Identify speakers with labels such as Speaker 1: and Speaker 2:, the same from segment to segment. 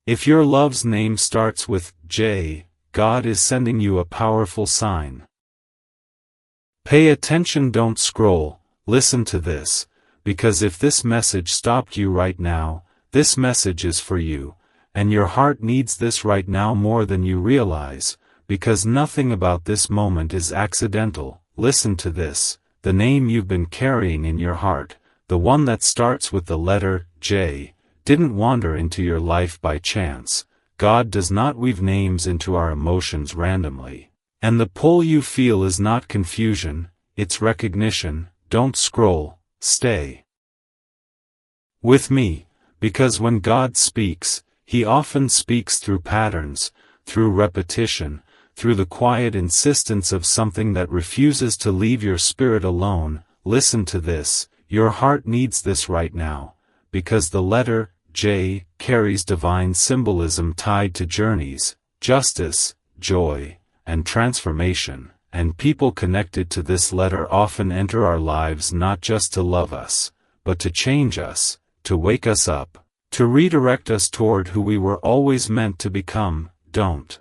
Speaker 1: If your love's name starts with J, God is sending you a powerful sign. Pay attention, don't scroll, listen to this, because if this message stopped you right now, this message is for you, and your heart needs this right now more than you realize, because nothing about this moment is accidental. Listen to this, the name you've been carrying in your heart, the one that starts with the letter J, didn't wander into your life by chance. God does not weave names into our emotions randomly. And the pull you feel is not confusion, it's recognition. Don't scroll, stay with me, because when God speaks, He often speaks through patterns, through repetition, through the quiet insistence of something that refuses to leave your spirit alone. Listen to this, your heart needs this right now, because the letter J carries divine symbolism tied to journeys, justice, joy, and transformation, and people connected to this letter often enter our lives not just to love us, but to change us, to wake us up, to redirect us toward who we were always meant to become. Don't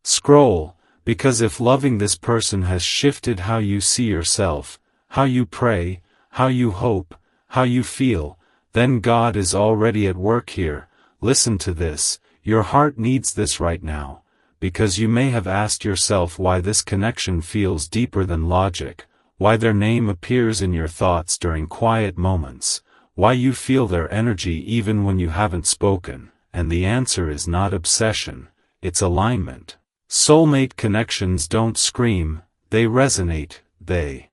Speaker 1: scroll, because if loving this person has shifted how you see yourself, how you pray, how you hope, how you feel, then God is already at work here. Listen to this, your heart needs this right now, because you may have asked yourself why this connection feels deeper than logic, why their name appears in your thoughts during quiet moments, why you feel their energy even when you haven't spoken, and the answer is not obsession, it's alignment. Soulmate connections don't scream, they resonate, they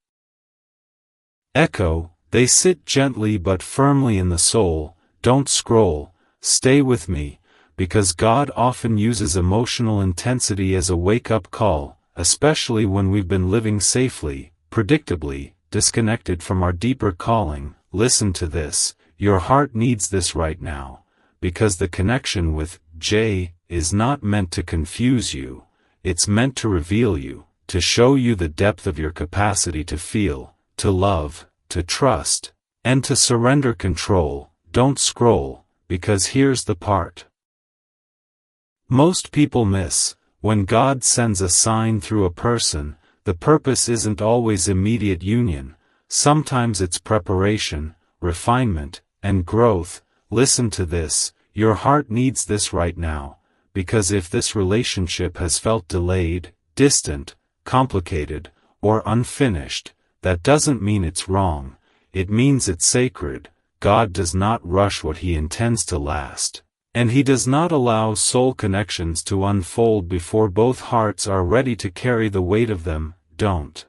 Speaker 1: echo, they sit gently but firmly in the soul. Don't scroll, stay with me, because God often uses emotional intensity as a wake-up call, especially when we've been living safely, predictably, disconnected from our deeper calling. Listen to this, your heart needs this right now, because the connection with J is not meant to confuse you, it's meant to reveal you, to show you the depth of your capacity to feel, to love, to trust, and to surrender control. Don't scroll, because here's the part most people miss. When God sends a sign through a person, the purpose isn't always immediate union. Sometimes it's preparation, refinement, and growth. Listen to this, your heart needs this right now, because if this relationship has felt delayed, distant, complicated, or unfinished, that doesn't mean it's wrong, it means it's sacred. God does not rush what He intends to last, and He does not allow soul connections to unfold before both hearts are ready to carry the weight of them. Don't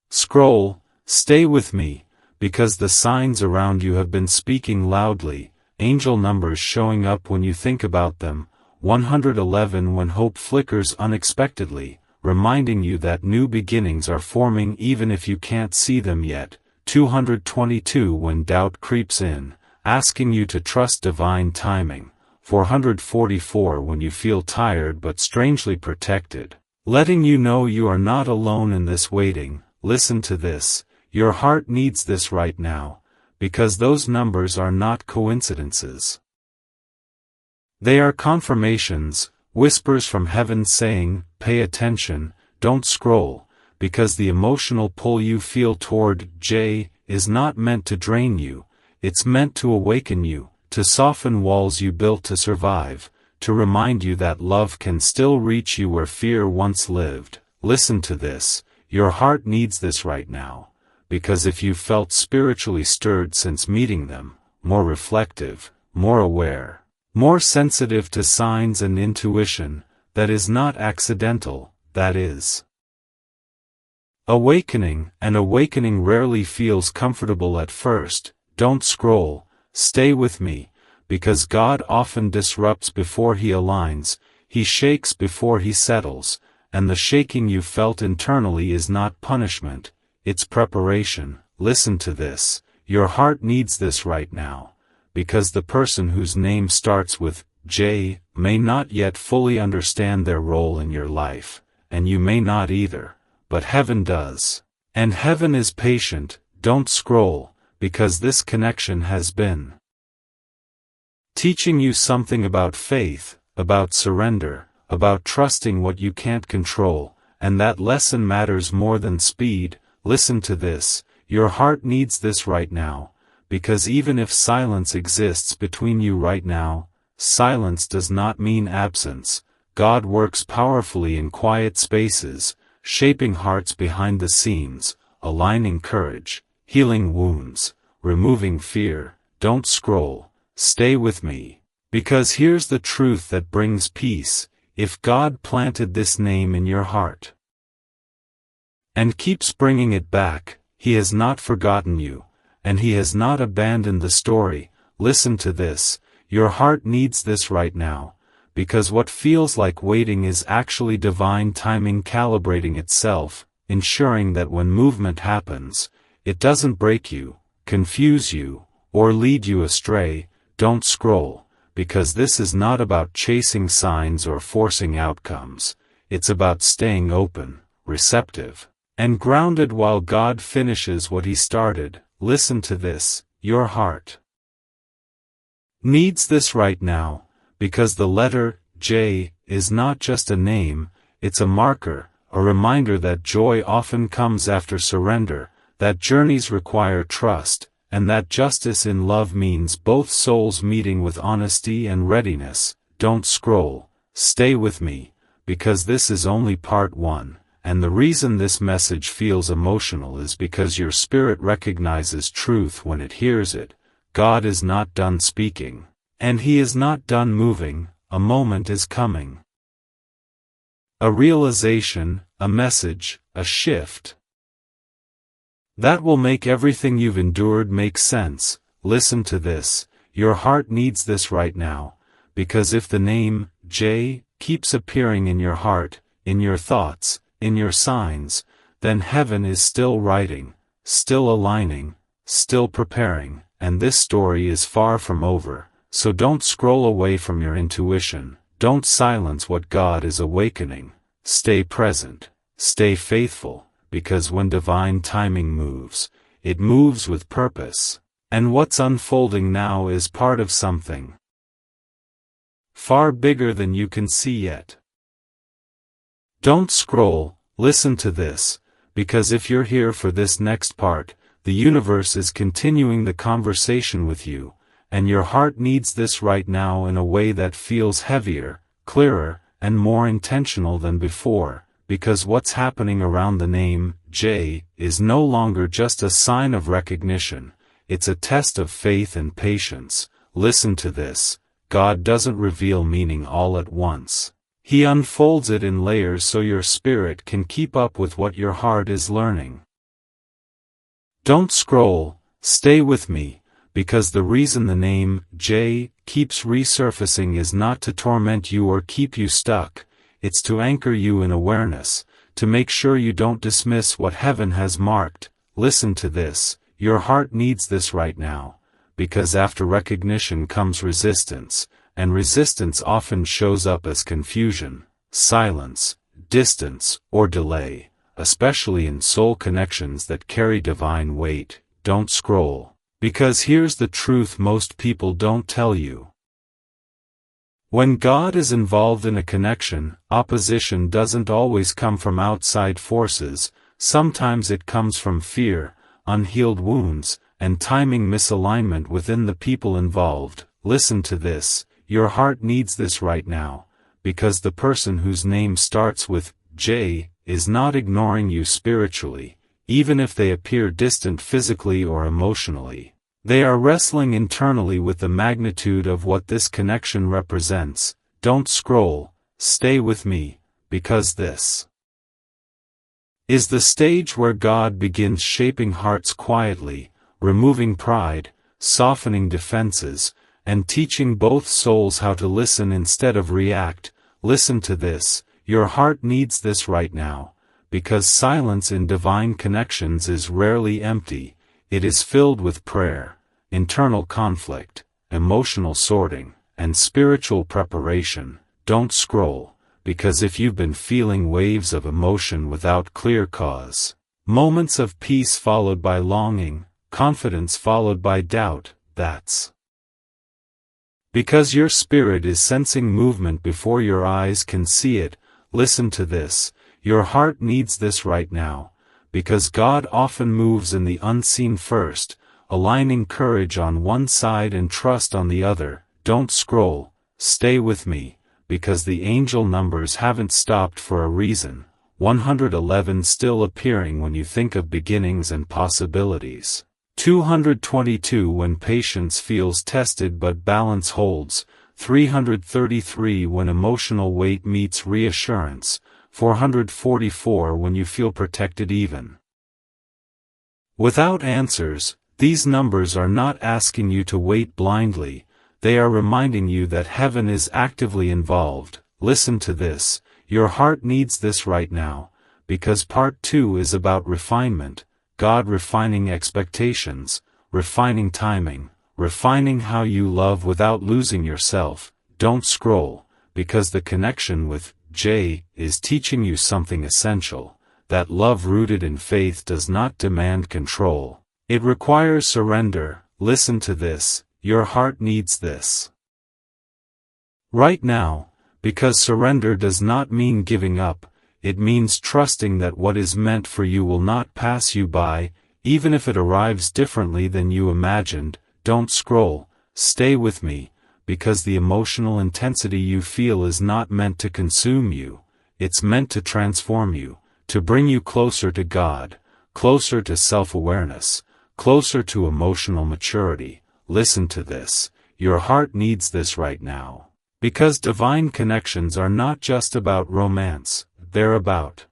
Speaker 1: scroll, stay with me, because the signs around you have been speaking loudly, angel numbers showing up when you think about them, 111 when hope flickers unexpectedly, reminding you that new beginnings are forming even if you can't see them yet, 222 when doubt creeps in, asking you to trust divine timing, 444 when you feel tired but strangely protected, letting you know you are not alone in this waiting. Listen to this, your heart needs this right now, because those numbers are not coincidences. They are confirmations, whispers from heaven saying, pay attention, don't scroll, because the emotional pull you feel toward J is not meant to drain you, it's meant to awaken you, to soften walls you built to survive, to remind you that love can still reach you where fear once lived. Listen to this, your heart needs this right now, because if you've felt spiritually stirred since meeting them, more reflective, more aware, more sensitive to signs and intuition, that is not accidental, that is awakening. An awakening rarely feels comfortable at first. Don't scroll, stay with me, because God often disrupts before He aligns, He shakes before He settles, and the shaking you felt internally is not punishment, it's preparation. Listen to this, your heart needs this right now, because the person whose name starts with J may not yet fully understand their role in your life, and you may not either, but heaven does. And heaven is patient. Don't scroll, because this connection has been teaching you something about faith, about surrender, about trusting what you can't control, and that lesson matters more than speed. Listen to this, your heart needs this right now, because even if silence exists between you right now, silence does not mean absence. God works powerfully in quiet spaces, shaping hearts behind the scenes, aligning courage, healing wounds, removing fear. Don't scroll, stay with me. Because here's the truth that brings peace: if God planted this name in your heart and keeps bringing it back, He has not forgotten you, and He has not abandoned the story. Listen to this, your heart needs this right now, because what feels like waiting is actually divine timing calibrating itself, ensuring that when movement happens, it doesn't break you, confuse you, or lead you astray. Don't scroll, because this is not about chasing signs or forcing outcomes. It's about staying open, receptive, and grounded while God finishes what He started. Listen to this, your heart needs this right now, because the letter J is not just a name, it's a marker, a reminder that joy often comes after surrender, that journeys require trust, and that justice in love means both souls meeting with honesty and readiness. Don't scroll, stay with me, because this is only part 1, and the reason this message feels emotional is because your spirit recognizes truth when it hears it. God is not done speaking, and He is not done moving. A moment is coming. A realization, a message, a shift that will make everything you've endured make sense. Listen to this, your heart needs this right now, because if the name J keeps appearing in your heart, in your thoughts, in your signs, then heaven is still writing, still aligning, still preparing, and this story is far from over. So don't scroll away from your intuition, don't silence what God is awakening. Stay present, stay faithful, because when divine timing moves, it moves with purpose, and what's unfolding now is part of something far bigger than you can see yet. Don't scroll, listen to this, because if you're here for this next part, the universe is continuing the conversation with you, and your heart needs this right now in a way that feels heavier, clearer, and more intentional than before, because what's happening around the name J is no longer just a sign of recognition, it's a test of faith and patience. Listen to this, God doesn't reveal meaning all at once. He unfolds it in layers so your spirit can keep up with what your heart is learning. Don't scroll, stay with me, because the reason the name J keeps resurfacing is not to torment you or keep you stuck, it's to anchor you in awareness, to make sure you don't dismiss what heaven has marked. Listen to this, your heart needs this right now, because after recognition comes resistance, and resistance often shows up as confusion, silence, distance, or delay, especially in soul connections that carry divine weight. Don't scroll, because here's the truth most people don't tell you. When God is involved in a connection, opposition doesn't always come from outside forces, sometimes it comes from fear, unhealed wounds, and timing misalignment within the people involved. Listen to this, your heart needs this right now, because the person whose name starts with J is not ignoring you spiritually, even if they appear distant physically or emotionally. They are wrestling internally with the magnitude of what this connection represents. Don't scroll, stay with me, because this is the stage where God begins shaping hearts quietly, removing pride, softening defenses, and teaching both souls how to listen instead of react. Listen to this, your heart needs this right now, because silence in divine connections is rarely empty, it is filled with prayer, internal conflict, emotional sorting, and spiritual preparation. Don't scroll, because if you've been feeling waves of emotion without clear cause, moments of peace followed by longing, confidence followed by doubt, that's Because your spirit is sensing movement before your eyes can see it, listen to this, your heart needs this right now, because God often moves in the unseen first, aligning courage on one side and trust on the other. Don't scroll, stay with me, because the angel numbers haven't stopped for a reason. 111 still appearing when you think of beginnings and possibilities. 222 when patience feels tested but balance holds. 333 when emotional weight meets reassurance. 444 when you feel protected even without answers. These numbers are not asking you to wait blindly, they are reminding you that heaven is actively involved. Listen to this, your heart needs this right now, because part 2 is about refinement, God refining expectations, refining timing, refining how you love without losing yourself. Don't scroll, because the connection with J is teaching you something essential, that love rooted in faith does not demand control. It requires surrender. Listen to this, your heart needs this right now, because surrender does not mean giving up, it means trusting that what is meant for you will not pass you by, even if it arrives differently than you imagined. Don't scroll, stay with me, because the emotional intensity you feel is not meant to consume you, it's meant to transform you, to bring you closer to God, closer to self-awareness, closer to emotional maturity. Listen to this, your heart needs this right now. Because divine connections are not just about romance, they're about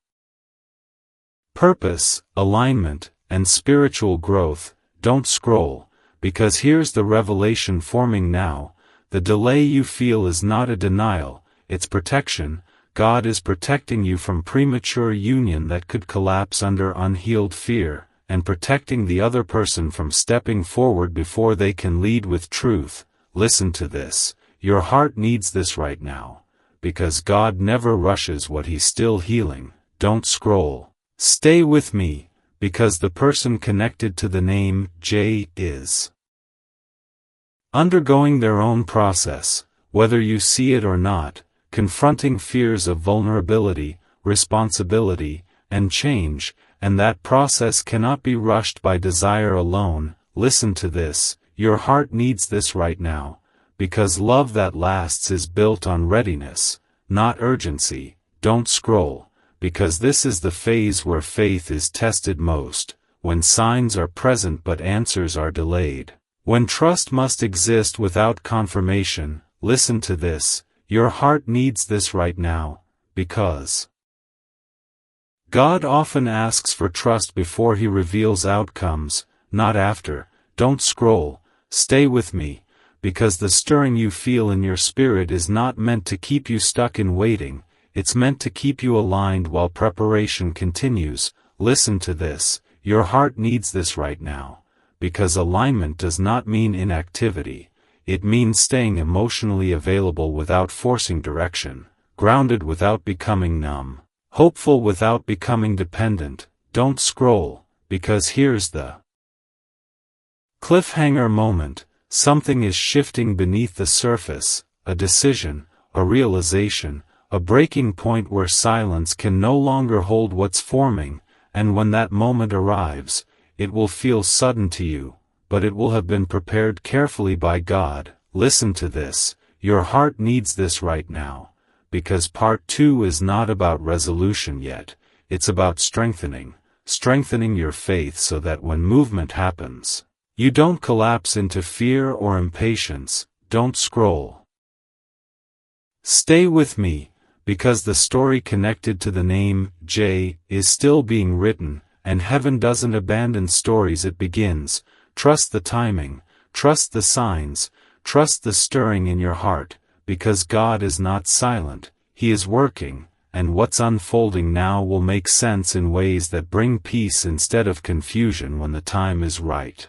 Speaker 1: purpose, alignment, and spiritual growth. Don't scroll, because here's the revelation forming now. The delay you feel is not a denial, it's protection. God is protecting you from premature union that could collapse under unhealed fear, and protecting the other person from stepping forward before they can lead with truth. Listen to this, your heart needs this right now, because God never rushes what He's still healing. Don't scroll, stay with me, because the person connected to the name J is undergoing their own process, whether you see it or not, confronting fears of vulnerability, responsibility, and change, and that process cannot be rushed by desire alone. Listen to this, your heart needs this right now, because love that lasts is built on readiness, not urgency. Don't scroll, because this is the phase where faith is tested most, when signs are present but answers are delayed. When trust must exist without confirmation. Listen to this, your heart needs this right now, because God often asks for trust before He reveals outcomes, not after. Don't scroll, stay with me, because the stirring you feel in your spirit is not meant to keep you stuck in waiting, it's meant to keep you aligned while preparation continues. Listen to this, your heart needs this right now, because alignment does not mean inactivity, it means staying emotionally available without forcing direction, grounded without becoming numb, hopeful without becoming dependent. Don't scroll, because here's the cliffhanger moment. Something is shifting beneath the surface, a decision, a realization, a breaking point where silence can no longer hold what's forming, and when that moment arrives, it will feel sudden to you, but it will have been prepared carefully by God. Listen to this, your heart needs this right now, because part 2 is not about resolution yet, it's about strengthening your faith so that when movement happens, you don't collapse into fear or impatience. Don't scroll, stay with me, because the story connected to the name J is still being written, and heaven doesn't abandon stories it begins. Trust the timing, trust the signs, trust the stirring in your heart, because God is not silent, He is working, and what's unfolding now will make sense in ways that bring peace instead of confusion when the time is right.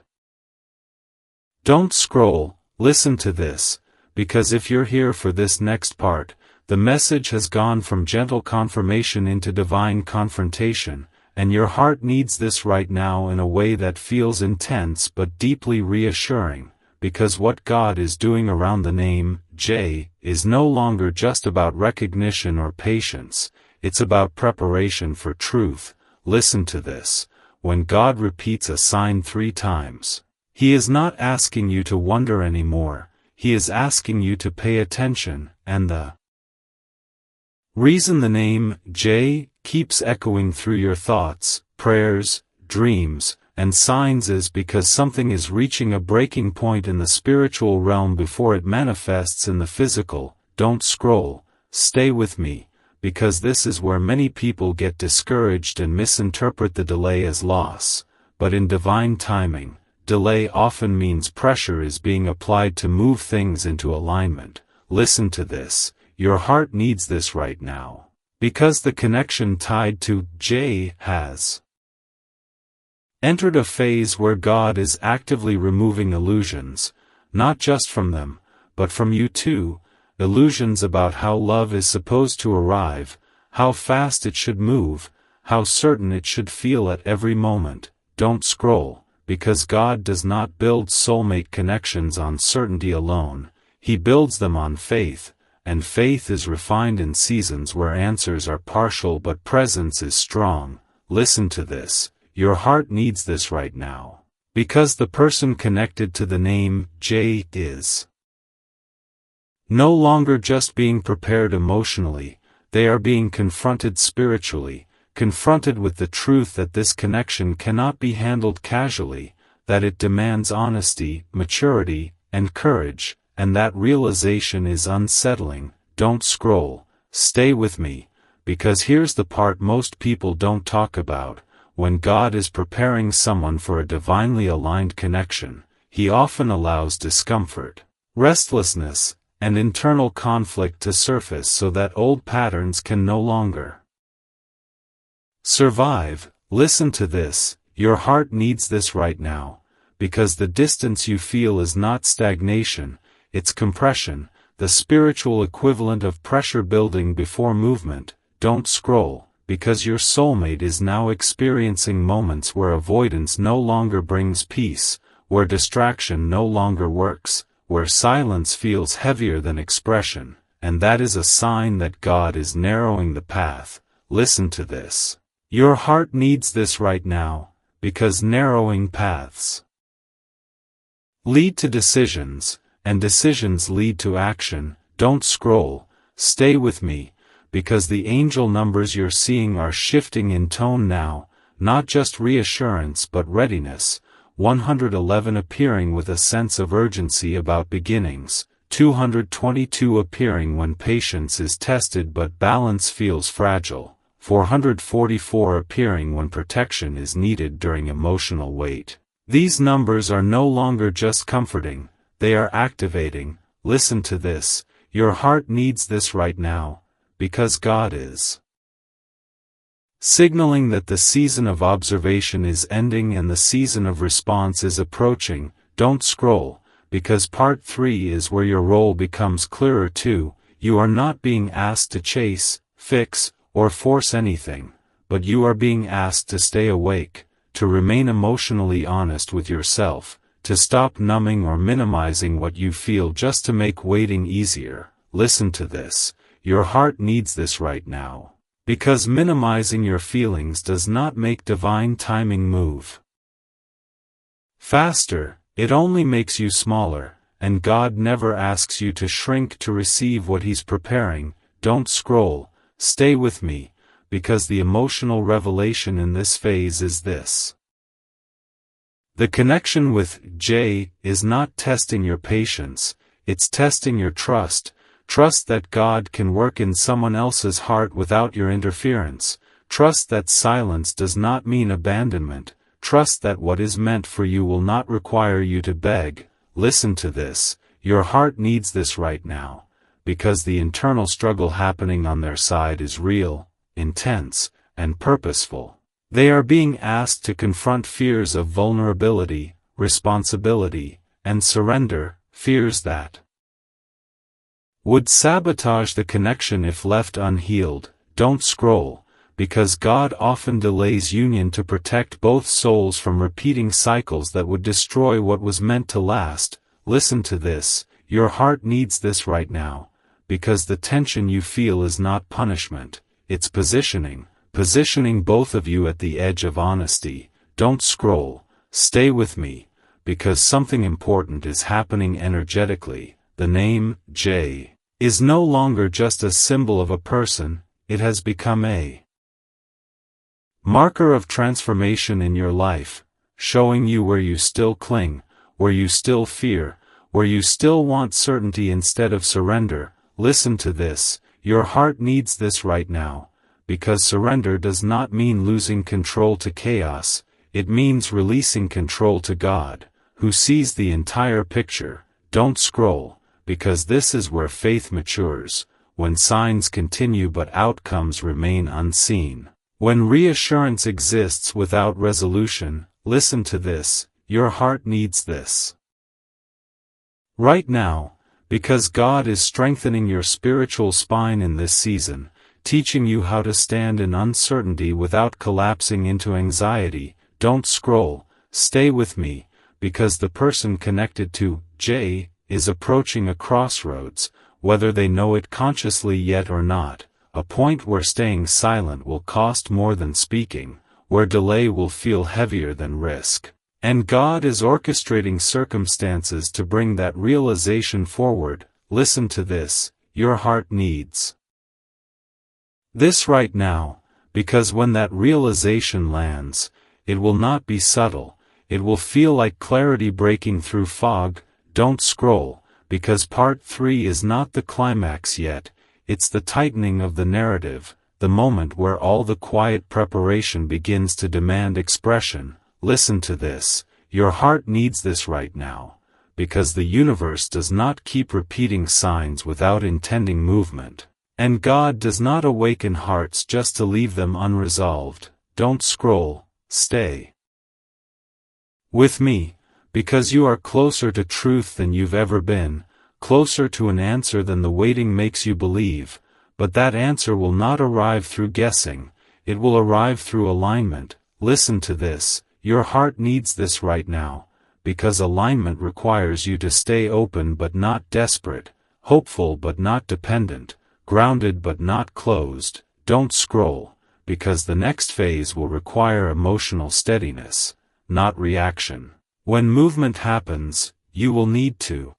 Speaker 1: Don't scroll, listen to this, because if you're here for this next part, the message has gone from gentle confirmation into divine confrontation, and your heart needs this right now in a way that feels intense but deeply reassuring, because what God is doing around the name, J, is no longer just about recognition or patience, it's about preparation for truth. Listen to this. When God repeats a sign 3 times, He is not asking you to wonder anymore, He is asking you to pay attention, and the reason the name, J, keeps echoing through your thoughts, prayers, dreams, and signs is because something is reaching a breaking point in the spiritual realm before it manifests in the physical. Don't scroll, stay with me, because this is where many people get discouraged and misinterpret the delay as loss. But in divine timing, delay often means pressure is being applied to move things into alignment. Listen to this, your heart needs this right now, because the connection tied to J has entered a phase where God is actively removing illusions, not just from them, but from you too, illusions about how love is supposed to arrive, how fast it should move, how certain it should feel at every moment. Don't scroll, because God does not build soulmate connections on certainty alone, He builds them on faith, and faith is refined in seasons where answers are partial but presence is strong. Listen to this. Your heart needs this right now, because the person connected to the name, J, is no longer just being prepared emotionally, they are being confronted spiritually, confronted with the truth that this connection cannot be handled casually, that it demands honesty, maturity, and courage, and that realization is unsettling. Don't scroll, stay with me, because here's the part most people don't talk about. When God is preparing someone for a divinely aligned connection, He often allows discomfort, restlessness, and internal conflict to surface so that old patterns can no longer survive. Listen to this, your heart needs this right now, because the distance you feel is not stagnation, it's compression, the spiritual equivalent of pressure building before movement. Don't scroll, because your soulmate is now experiencing moments where avoidance no longer brings peace, where distraction no longer works, where silence feels heavier than expression, and that is a sign that God is narrowing the path. Listen to this. Your heart needs this right now, because narrowing paths lead to decisions, and decisions lead to action. Don't scroll, stay with me, because the angel numbers you're seeing are shifting in tone now, not just reassurance but readiness. 111 appearing with a sense of urgency about beginnings, 222 appearing when patience is tested but balance feels fragile, 444 appearing when protection is needed during emotional weight. These numbers are no longer just comforting, they are activating. Listen to this, your heart needs this right now, because God is signaling that the season of observation is ending and the season of response is approaching. Don't scroll, because part 3 is where your role becomes clearer too. You are not being asked to chase, fix, or force anything, but you are being asked to stay awake, to remain emotionally honest with yourself, to stop numbing or minimizing what you feel just to make waiting easier. Listen to this, your heart needs this right now, because minimizing your feelings does not make divine timing move faster, it only makes you smaller, and God never asks you to shrink to receive what He's preparing. Don't scroll, stay with me, because the emotional revelation in this phase is this. The connection with J is not testing your patience, it's testing your trust. Trust that God can work in someone else's heart without your interference. Trust that silence does not mean abandonment. Trust that what is meant for you will not require you to beg. Listen to this, your heart needs this right now, because the internal struggle happening on their side is real, intense, and purposeful. They are being asked to confront fears of vulnerability, responsibility, and surrender, fears that would sabotage the connection if left unhealed. Don't scroll, because God often delays union to protect both souls from repeating cycles that would destroy what was meant to last. listen to this, your heart needs this right now, because the tension you feel is not punishment, it's positioning both of you at the edge of honesty. Don't scroll, stay with me, because something important is happening energetically. The name, J, is no longer just a symbol of a person, it has become a marker of transformation in your life, showing you where you still cling, where you still fear, where you still want certainty instead of surrender. Listen to this, your heart needs this right now, because surrender does not mean losing control to chaos, it means releasing control to God, who sees the entire picture. Don't scroll, because this is where faith matures, when signs continue but outcomes remain unseen. When reassurance exists without resolution, listen to this, your heart needs this right now, because God is strengthening your spiritual spine in this season, teaching you how to stand in uncertainty without collapsing into anxiety. Don't scroll, stay with me, because the person connected to J is approaching a crossroads, whether they know it consciously yet or not, a point where staying silent will cost more than speaking, where delay will feel heavier than risk. And God is orchestrating circumstances to bring that realization forward. Listen to this, your heart needs this right now, because when that realization lands, it will not be subtle, it will feel like clarity breaking through fog. Don't scroll, because part 3 is not the climax yet, it's the tightening of the narrative, the moment where all the quiet preparation begins to demand expression. Listen to this, your heart needs this right now, because the universe does not keep repeating signs without intending movement. And God does not awaken hearts just to leave them unresolved. Don't scroll, stay with me, because you are closer to truth than you've ever been, closer to an answer than the waiting makes you believe, but that answer will not arrive through guessing, it will arrive through alignment. Listen to this, your heart needs this right now, because alignment requires you to stay open but not desperate, hopeful but not dependent, grounded but not closed. Don't scroll, because the next phase will require emotional steadiness, not reaction. When movement happens, you will need to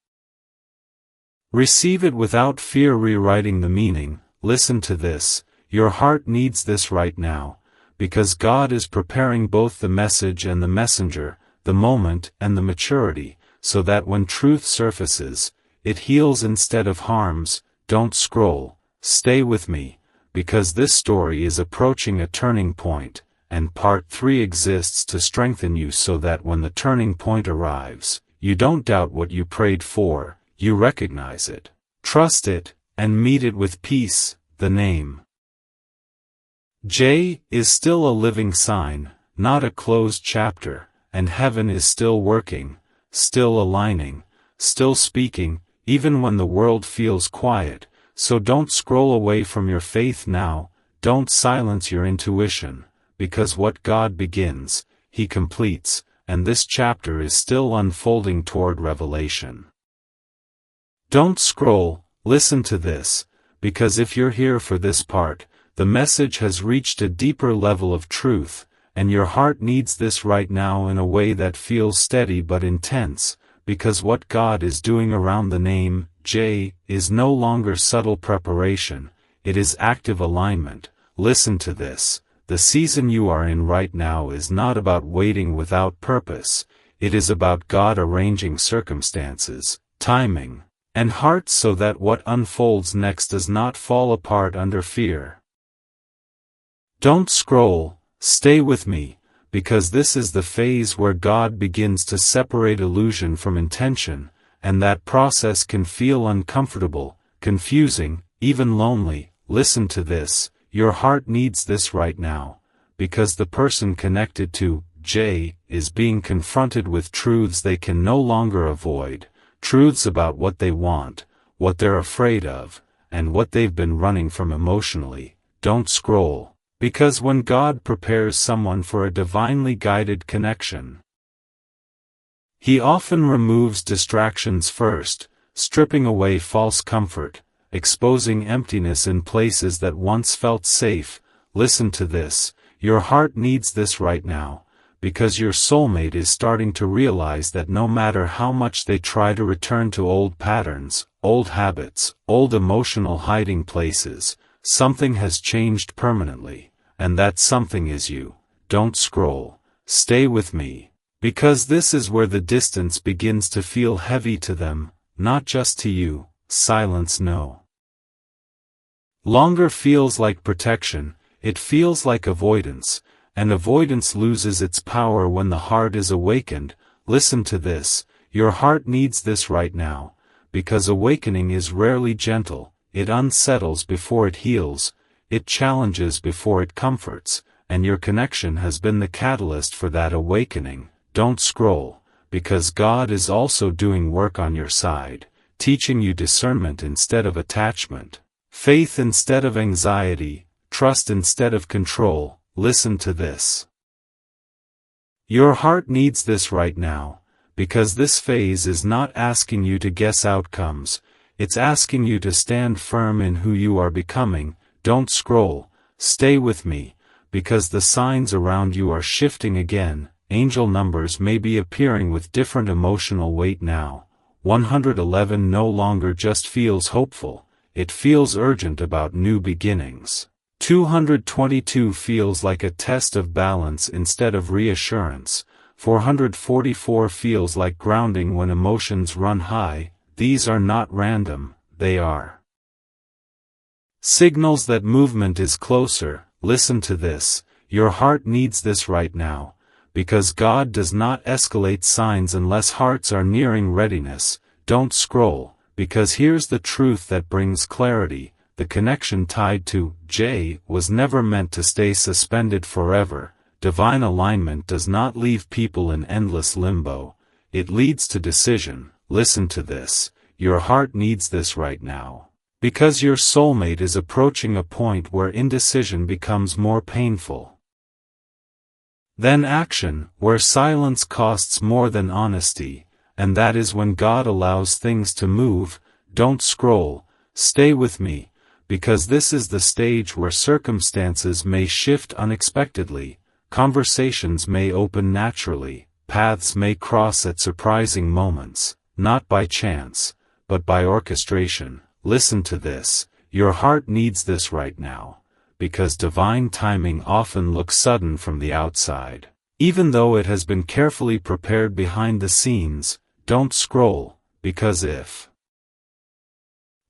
Speaker 1: receive it without fear rewriting the meaning. Listen to this, your heart needs this right now, because God is preparing both the message and the messenger, the moment and the maturity, so that when truth surfaces, it heals instead of harms. Don't scroll, stay with me, because this story is approaching a turning point, and part 3 exists to strengthen you so that when the turning point arrives, you don't doubt what you prayed for, you recognize it, trust it, and meet it with peace. The name J is still a living sign, not a closed chapter, and heaven is still working, still aligning, still speaking, even when the world feels quiet. So don't scroll away from your faith now, don't silence your intuition, because what God begins, He completes, and this chapter is still unfolding toward revelation. Don't scroll, listen to this, because if you're here for this part, the message has reached a deeper level of truth, and your heart needs this right now in a way that feels steady but intense, because what God is doing around the name J is no longer subtle preparation, it is active alignment. Listen to this, the season you are in right now is not about waiting without purpose, it is about God arranging circumstances, timing, and hearts so that what unfolds next does not fall apart under fear. Don't scroll, stay with me, because this is the phase where God begins to separate illusion from intention, and that process can feel uncomfortable, confusing, even lonely. Listen to this, your heart needs this right now, because the person connected to J is being confronted with truths they can no longer avoid, truths about what they want, what they're afraid of, and what they've been running from emotionally. Don't scroll, because when God prepares someone for a divinely guided connection, He often removes distractions first, stripping away false comfort, exposing emptiness in places that once felt safe. Listen to this, your heart needs this right now, because your soulmate is starting to realize that no matter how much they try to return to old patterns, old habits, old emotional hiding places, something has changed permanently, and that something is you. Don't scroll. Stay with me. Because this is where the distance begins to feel heavy to them, not just to you. Silence no longer feels like protection, it feels like avoidance, and avoidance loses its power when the heart is awakened. Listen to this, your heart needs this right now, because awakening is rarely gentle, it unsettles before it heals, it challenges before it comforts, and your connection has been the catalyst for that awakening. Don't scroll, because God is also doing work on your side, teaching you discernment instead of attachment, faith instead of anxiety, trust instead of control. Listen to this. Your heart needs this right now, because this phase is not asking you to guess outcomes, it's asking you to stand firm in who you are becoming. Don't scroll, stay with me, because the signs around you are shifting again. Angel numbers may be appearing with different emotional weight now. 111 no longer just feels hopeful, it feels urgent about new beginnings. 222 feels like a test of balance instead of reassurance. 444 feels like grounding when emotions run high. These are not random, they are signals that movement is closer. Listen to this, your heart needs this right now, because God does not escalate signs unless hearts are nearing readiness. Don't scroll, because here's the truth that brings clarity. The connection tied to J was never meant to stay suspended forever. Divine alignment does not leave people in endless limbo. It leads to decision. Listen to this, your heart needs this right now, because your soulmate is approaching a point where indecision becomes more painful than action, where silence costs more than honesty, and that is when God allows things to move. Don't scroll, stay with me, because this is the stage where circumstances may shift unexpectedly, conversations may open naturally, paths may cross at surprising moments, not by chance, but by orchestration. Listen to this, your heart needs this right now, because divine timing often looks sudden from the outside, even though it has been carefully prepared behind the scenes. Don't scroll, because if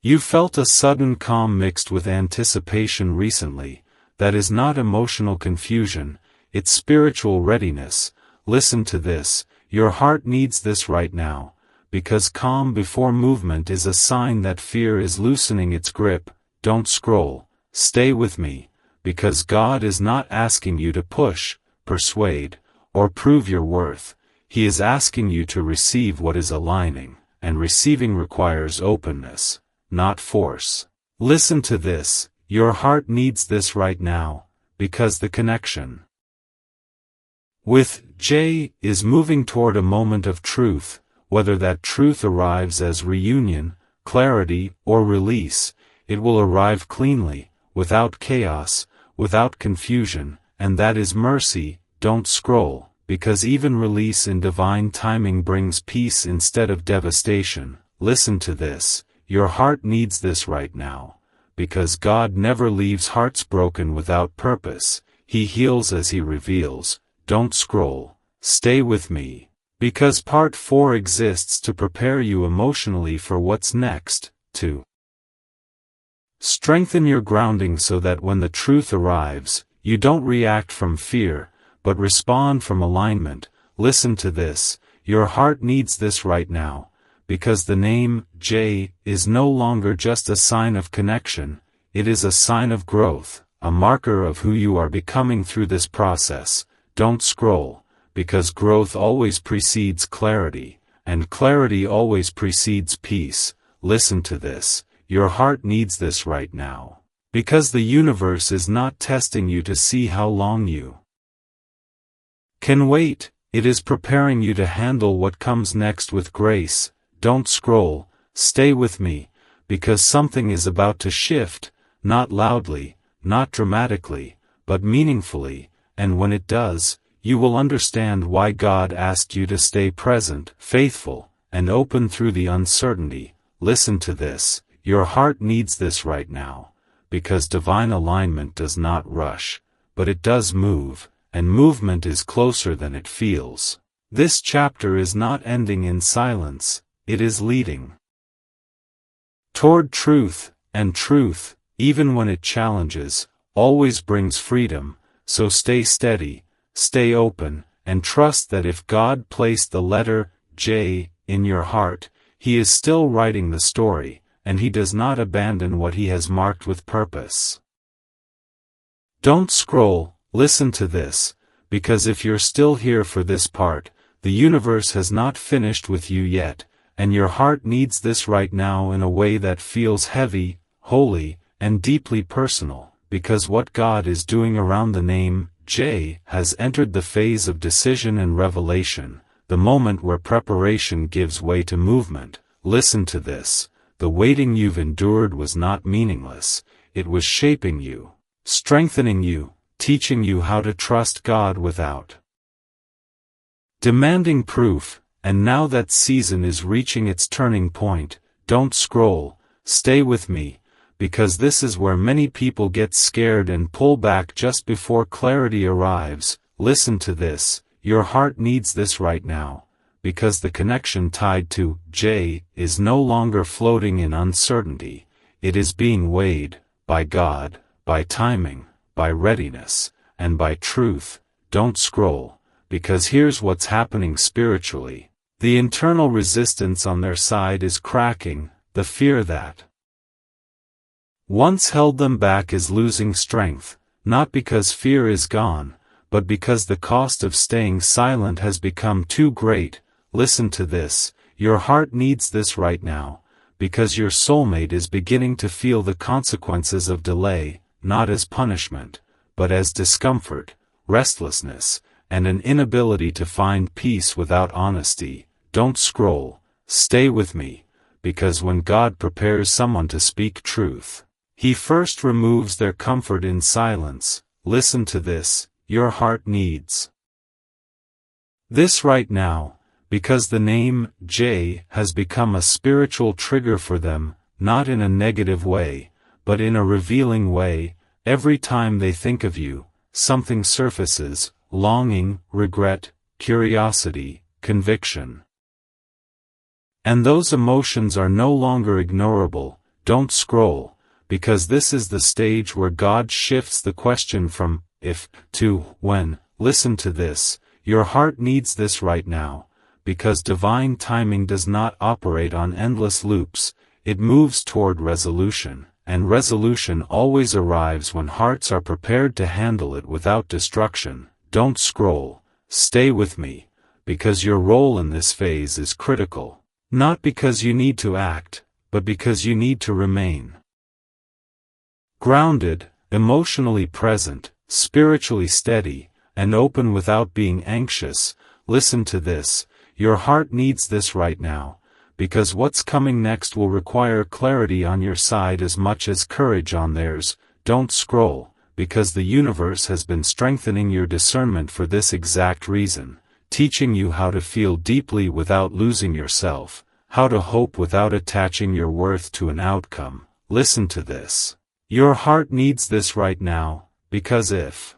Speaker 1: you felt a sudden calm mixed with anticipation recently, that is not emotional confusion, it's spiritual readiness. Listen to this, your heart needs this right now, because calm before movement is a sign that fear is loosening its grip. Don't scroll, stay with me, because God is not asking you to push, persuade, or prove your worth. He is asking you to receive what is aligning, and receiving requires openness, not force. Listen to this, your heart needs this right now, because the connection with J is moving toward a moment of truth. Whether that truth arrives as reunion, clarity, or release, it will arrive cleanly, without chaos, without confusion, and that is mercy. Don't scroll, because even release in divine timing brings peace instead of devastation. Listen to this, your heart needs this right now, because God never leaves hearts broken without purpose. He heals as He reveals. Don't scroll, stay with me, because part 4 exists to prepare you emotionally for what's next, to strengthen your grounding so that when the truth arrives, you don't react from fear, but respond from alignment. Listen to this, your heart needs this right now, because the name J is no longer just a sign of connection, it is a sign of growth, a marker of who you are becoming through this process. Don't scroll, because growth always precedes clarity, and clarity always precedes peace. Listen to this, your heart needs this right now, because the universe is not testing you to see how long you can wait, It is preparing you to handle what comes next with grace. Don't scroll, stay with me, because something is about to shift, not loudly, not dramatically, but meaningfully, and when it does, you will understand why God asked you to stay present, faithful, and open through the uncertainty. Listen to this, your heart needs this right now, because divine alignment does not rush, but it does move, and movement is closer than it feels. This chapter is not ending in silence, it is leading toward truth, and truth, even when it challenges, always brings freedom, so stay steady, stay open, and trust that if God placed the letter J in your heart, He is still writing the story, and He does not abandon what He has marked with purpose. Don't scroll, listen to this, because if you're still here for this part, the universe has not finished with you yet, and your heart needs this right now in a way that feels heavy, holy, and deeply personal, because what God is doing around the name J has entered the phase of decision and revelation, the moment where preparation gives way to movement. Listen to this, the waiting you've endured was not meaningless, it was shaping you, strengthening you, teaching you how to trust God without demanding proof, and now that season is reaching its turning point. Don't scroll, stay with me, because this is where many people get scared and pull back just before clarity arrives. Listen to this, your heart needs this right now, because the connection tied to J is no longer floating in uncertainty, it is being weighed by God, by timing, by readiness, and by truth. Don't scroll, because here's what's happening spiritually. The internal resistance on their side is cracking, the fear that once held them back is losing strength, not because fear is gone, but because the cost of staying silent has become too great. Listen to this, your heart needs this right now, because your soulmate is beginning to feel the consequences of delay, not as punishment, but as discomfort, restlessness, and an inability to find peace without honesty. Don't scroll, stay with me, because when God prepares someone to speak truth, He first removes their comfort in silence. Listen to this, your heart needs this right now, because the name J has become a spiritual trigger for them, not in a negative way, but in a revealing way. Every time they think of you, something surfaces, longing, regret, curiosity, conviction. And those emotions are no longer ignorable. Don't scroll, because this is the stage where God shifts the question from if to when. Listen to this, your heart needs this right now, because divine timing does not operate on endless loops, it moves toward resolution, and resolution always arrives when hearts are prepared to handle it without destruction. Don't scroll, stay with me, because your role in this phase is critical. Not because you need to act, but because you need to remain grounded, emotionally present, spiritually steady, and open without being anxious. Listen to this, your heart needs this right now, because what's coming next will require clarity on your side as much as courage on theirs. Don't scroll, because the universe has been strengthening your discernment for this exact reason, teaching you how to feel deeply without losing yourself, how to hope without attaching your worth to an outcome. Listen to this. Your heart needs this right now, because if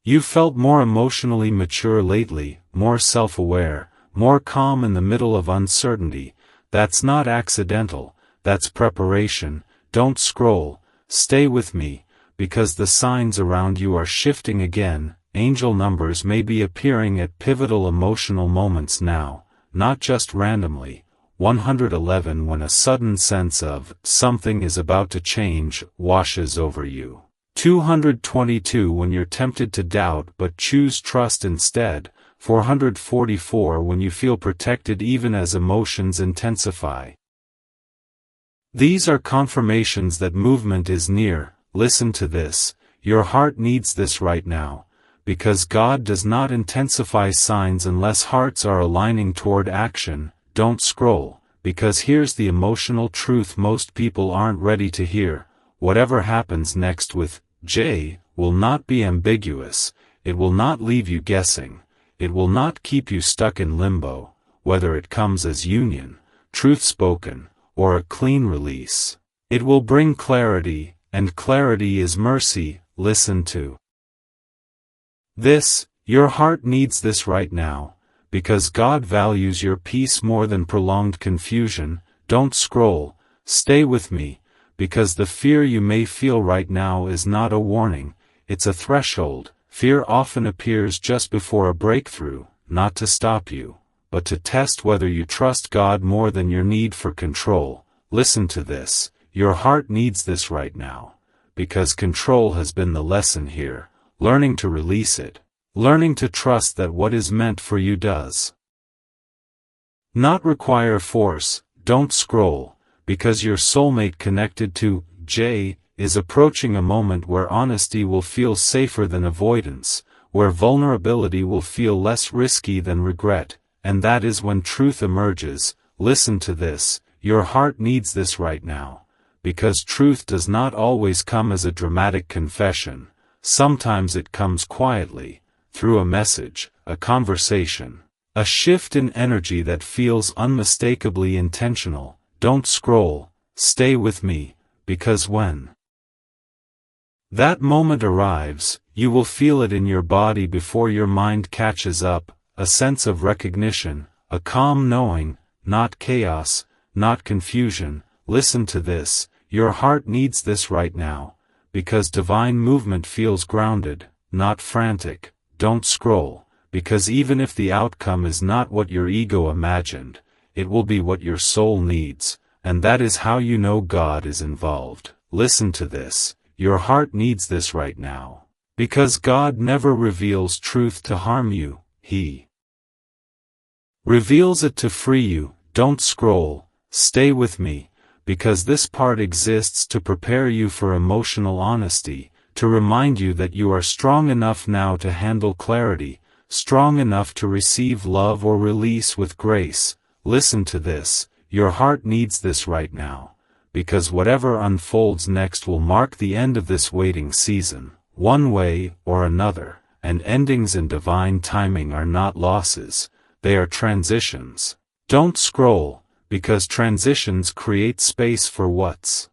Speaker 1: you felt more emotionally mature lately, more self-aware, more calm in the middle of uncertainty, that's not accidental, that's preparation. Don't scroll, stay with me, because the signs around you are shifting again. Angel numbers may be appearing at pivotal emotional moments now, not just randomly. 111 when a sudden sense of something is about to change washes over you. 222 when you're tempted to doubt but choose trust instead. 444 when you feel protected even as emotions intensify. These are confirmations that movement is near. Listen to this, your heart needs this right now, because God does not intensify signs unless hearts are aligning toward action. Don't scroll, because here's the emotional truth most people aren't ready to hear. Whatever happens next with J will not be ambiguous, it will not leave you guessing, it will not keep you stuck in limbo, whether it comes as union, truth spoken, or a clean release. It will bring clarity, and clarity is mercy. Listen to this. Your heart needs this right now, because God values your peace more than prolonged confusion. Don't scroll, stay with me, because the fear you may feel right now is not a warning, it's a threshold. Fear often appears just before a breakthrough, not to stop you, but to test whether you trust God more than your need for control. Listen to this. Your heart needs this right now, because control has been the lesson here. Learning to release it, learning to trust that what is meant for you does not require force. Don't scroll, because your soulmate connected to J is approaching a moment where honesty will feel safer than avoidance, where vulnerability will feel less risky than regret, and that is when truth emerges. Listen to this. Your heart needs this right now, because truth does not always come as a dramatic confession. Sometimes it comes quietly, through a message, a conversation, a shift in energy that feels unmistakably intentional. Don't scroll, stay with me, because when that moment arrives, you will feel it in your body before your mind catches up, a sense of recognition, a calm knowing, not chaos, not confusion. Listen to this. Your heart needs this right now, because divine movement feels grounded, not frantic. Don't scroll, because even if the outcome is not what your ego imagined, it will be what your soul needs, and that is how you know God is involved. Listen to this. Your heart needs this right now, because God never reveals truth to harm you, He reveals it to free you. Don't scroll, stay with me, because this part exists to prepare you for emotional honesty, to remind you that you are strong enough now to handle clarity, strong enough to receive love or release with grace. Listen to this. Your heart needs this right now, because whatever unfolds next will mark the end of this waiting season, one way or another, and endings in divine timing are not losses, they are transitions. Don't scroll, because transitions create space for what's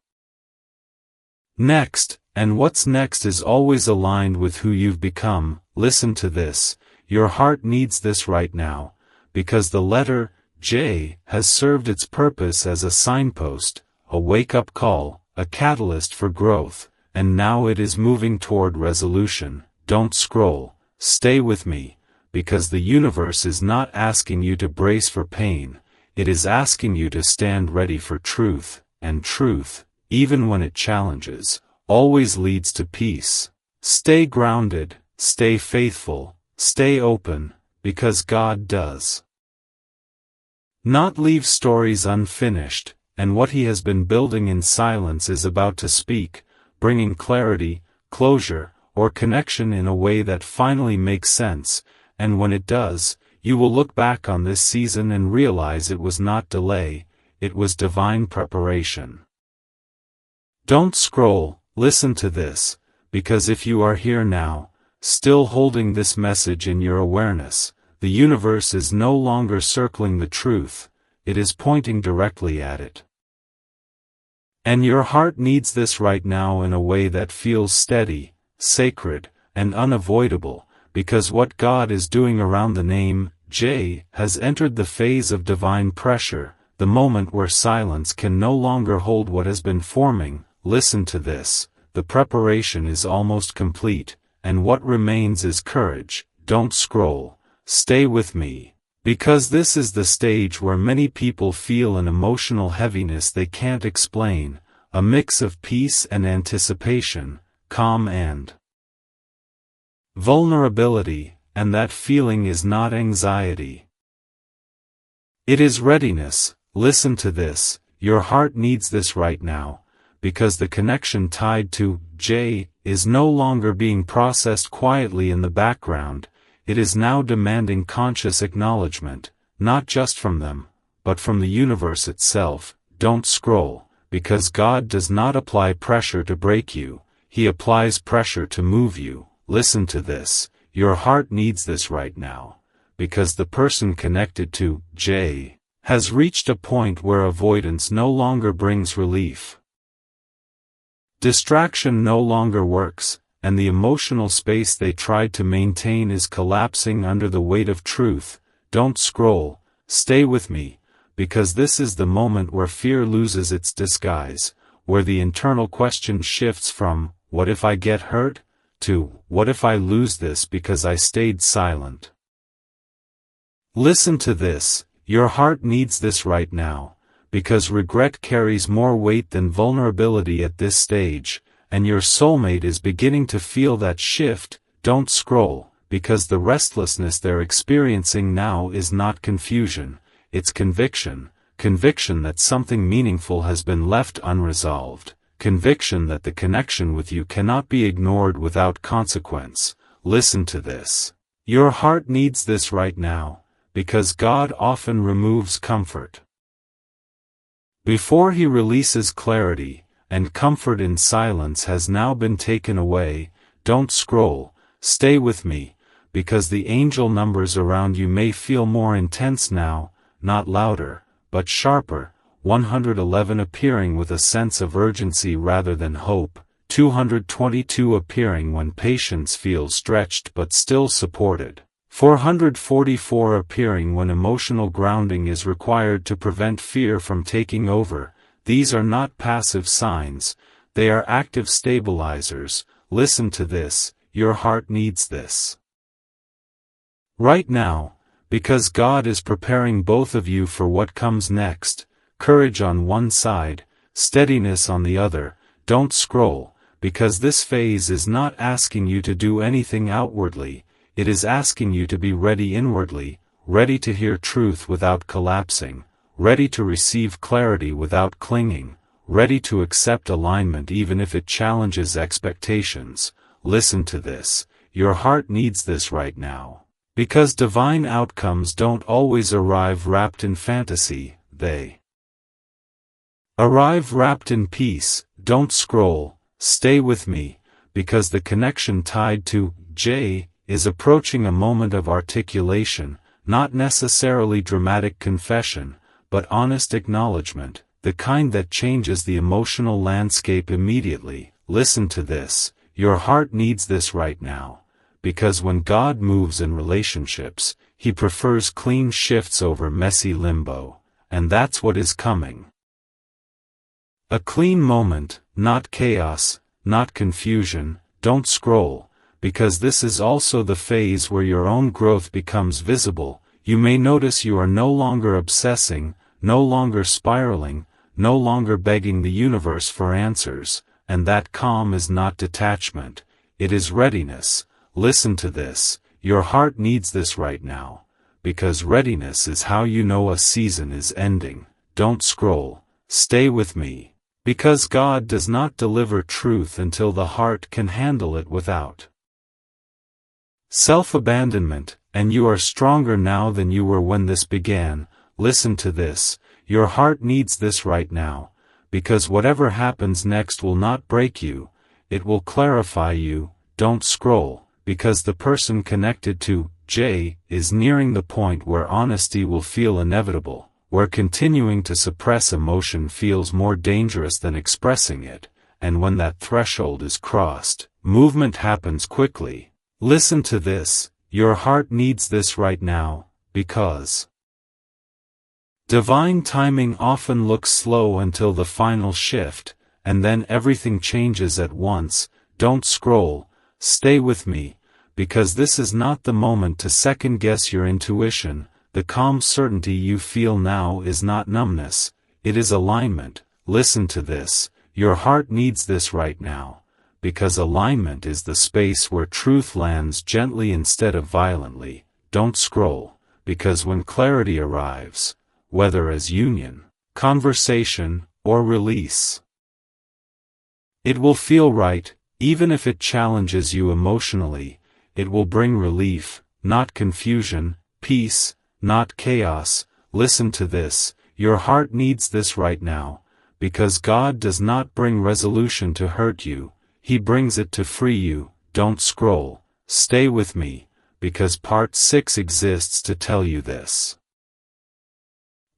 Speaker 1: next, and what's next is always aligned with who you've become. Listen to this. Your heart needs this right now, because the letter J has served its purpose as a signpost, a wake-up call, a catalyst for growth, and now it is moving toward resolution. Don't scroll, stay with me, because the universe is not asking you to brace for pain, it is asking you to stand ready for truth, and truth, even when it challenges, always leads to peace. Stay grounded, stay faithful, stay open, because God does not leave stories unfinished, and what He has been building in silence is about to speak, bringing clarity, closure, or connection in a way that finally makes sense, and when it does, you will look back on this season and realize it was not delay, it was divine preparation. Don't scroll, listen to this, because if you are here now, still holding this message in your awareness, the universe is no longer circling the truth, it is pointing directly at it. And your heart needs this right now in a way that feels steady, sacred, and unavoidable, because what God is doing around the name J has entered the phase of divine pressure, the moment where silence can no longer hold what has been forming. Listen to this. The preparation is almost complete, and what remains is courage. Don't scroll, stay with me, because this is the stage where many people feel an emotional heaviness they can't explain, a mix of peace and anticipation, calm and vulnerability, and that feeling is not anxiety. It is readiness. Listen to this. Your heart needs this right now, because the connection tied to J is no longer being processed quietly in the background, it is now demanding conscious acknowledgement, not just from them, but from the universe itself. Don't scroll, because God does not apply pressure to break you, He applies pressure to move you. Listen to this, your heart needs this right now, because the person connected to J has reached a point where avoidance no longer brings relief. Distraction no longer works, and the emotional space they tried to maintain is collapsing under the weight of truth. Don't scroll, stay with me, because this is the moment where fear loses its disguise, where the internal question shifts from, what if I get hurt, to, what if I lose this because I stayed silent? Listen to this, your heart needs this right now, because regret carries more weight than vulnerability at this stage, and your soulmate is beginning to feel that shift. Don't scroll, because the restlessness they're experiencing now is not confusion, it's conviction that something meaningful has been left unresolved, conviction that the connection with you cannot be ignored without consequence. Listen to this. Your heart needs this right now, because God often removes comfort before He releases clarity, and comfort in silence has now been taken away. Don't scroll, stay with me, because the angel numbers around you may feel more intense now, not louder, but sharper. 111 appearing with a sense of urgency rather than hope, 222 appearing when patience feels stretched but still supported, 444 appearing when emotional grounding is required to prevent fear from taking over. These are not passive signs, they are active stabilizers. Listen to this, your heart needs this right now, because God is preparing both of you for what comes next. Courage on one side, steadiness on the other. Don't scroll, because this phase is not asking you to do anything outwardly, it is asking you to be ready inwardly, ready to hear truth without collapsing, ready to receive clarity without clinging, ready to accept alignment even if it challenges expectations. Listen to this, your heart needs this right now, because divine outcomes don't always arrive wrapped in fantasy, they arrive wrapped in peace. Don't scroll, stay with me, because the connection tied to J is approaching a moment of articulation, not necessarily dramatic confession, but honest acknowledgement, the kind that changes the emotional landscape immediately. Listen to this, your heart needs this right now, because when God moves in relationships, He prefers clean shifts over messy limbo, and that's what is coming. A clean moment, not chaos, not confusion. Don't scroll, because this is also the phase where your own growth becomes visible. You may notice you are no longer obsessing, no longer spiraling, no longer begging the universe for answers, and that calm is not detachment, it is readiness. Listen to this, your heart needs this right now, because readiness is how you know a season is ending. Don't scroll, stay with me, because God does not deliver truth until the heart can handle it without self-abandonment, and you are stronger now than you were when this began. Listen to this, your heart needs this right now, because whatever happens next will not break you, it will clarify you. Don't scroll, because the person connected to J is nearing the point where honesty will feel inevitable, where continuing to suppress emotion feels more dangerous than expressing it, and when that threshold is crossed, movement happens quickly. Listen to this, your heart needs this right now, because divine timing often looks slow until the final shift, and then everything changes at once. Don't scroll, stay with me, because this is not the moment to second-guess your intuition. The calm certainty you feel now is not numbness, it is alignment. Listen to this, your heart needs this right now, because alignment is the space where truth lands gently instead of violently. Don't scroll, because when clarity arrives, whether as union, conversation, or release, It will feel right, even if it challenges you emotionally. It will bring relief, not confusion, peace, not chaos. Listen to this, your heart needs this right now, because God does not bring resolution to hurt you, He brings it to free you. Don't scroll, stay with me, because part 6 exists to tell you this.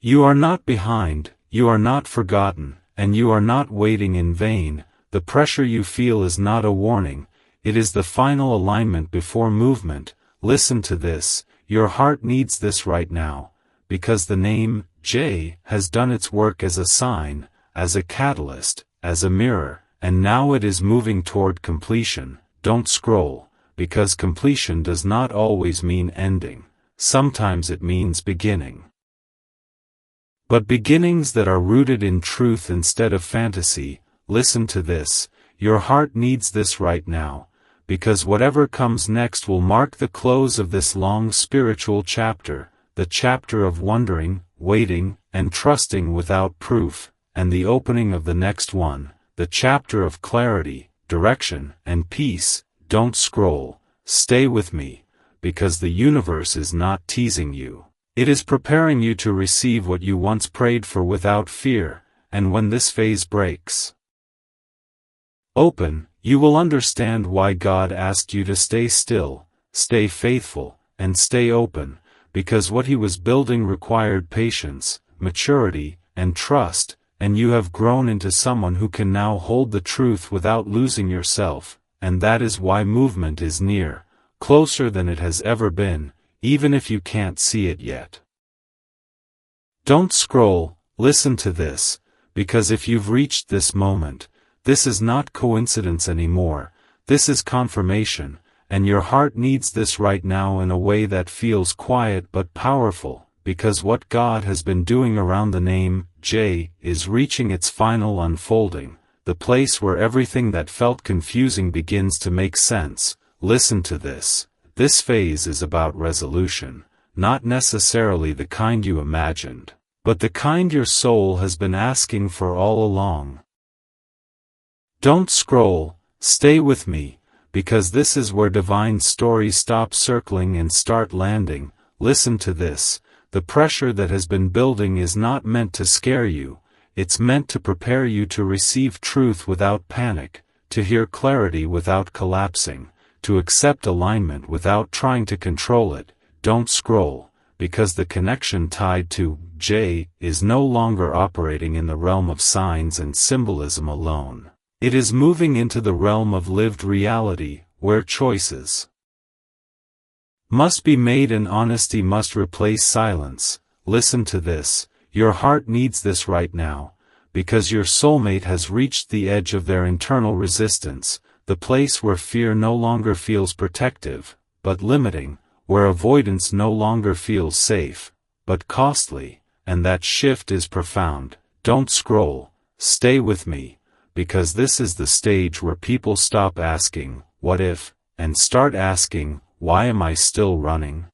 Speaker 1: You are not behind, you are not forgotten, and you are not waiting in vain. The pressure you feel is not a warning, it is the final alignment before movement. Listen to this, your heart needs this right now, because the name, J, has done its work as a sign, as a catalyst, as a mirror, and now it is moving toward completion. Don't scroll, because completion does not always mean ending, sometimes it means beginning. But beginnings that are rooted in truth instead of fantasy. Listen to this, your heart needs this right now, because whatever comes next will mark the close of this long spiritual chapter, the chapter of wondering, waiting, and trusting without proof, and the opening of the next one, the chapter of clarity, direction, and peace. Don't scroll, stay with me, because the universe is not teasing you. It is preparing you to receive what you once prayed for without fear, and when this phase breaks open, you will understand why God asked you to stay still, stay faithful, and stay open, because what He was building required patience, maturity, and trust, and you have grown into someone who can now hold the truth without losing yourself, and that is why movement is near, closer than it has ever been, even if you can't see it yet. Don't scroll, listen to this, because if you've reached this moment, this is not coincidence anymore, this is confirmation, and your heart needs this right now in a way that feels quiet but powerful, because what God has been doing around the name, J, is reaching its final unfolding, the place where everything that felt confusing begins to make sense. Listen to this, this phase is about resolution, not necessarily the kind you imagined, but the kind your soul has been asking for all along. Don't scroll, stay with me, because this is where divine stories stop circling and start landing. Listen to this, the pressure that has been building is not meant to scare you, it's meant to prepare you to receive truth without panic, to hear clarity without collapsing, to accept alignment without trying to control it. Don't scroll, because the connection tied to J is no longer operating in the realm of signs and symbolism alone. It is moving into the realm of lived reality, where choices must be made and honesty must replace silence. Listen to this, your heart needs this right now, because your soulmate has reached the edge of their internal resistance, the place where fear no longer feels protective, but limiting, where avoidance no longer feels safe, but costly, and that shift is profound. Don't scroll, stay with me, because this is the stage where people stop asking, what if, and start asking, why am I still running?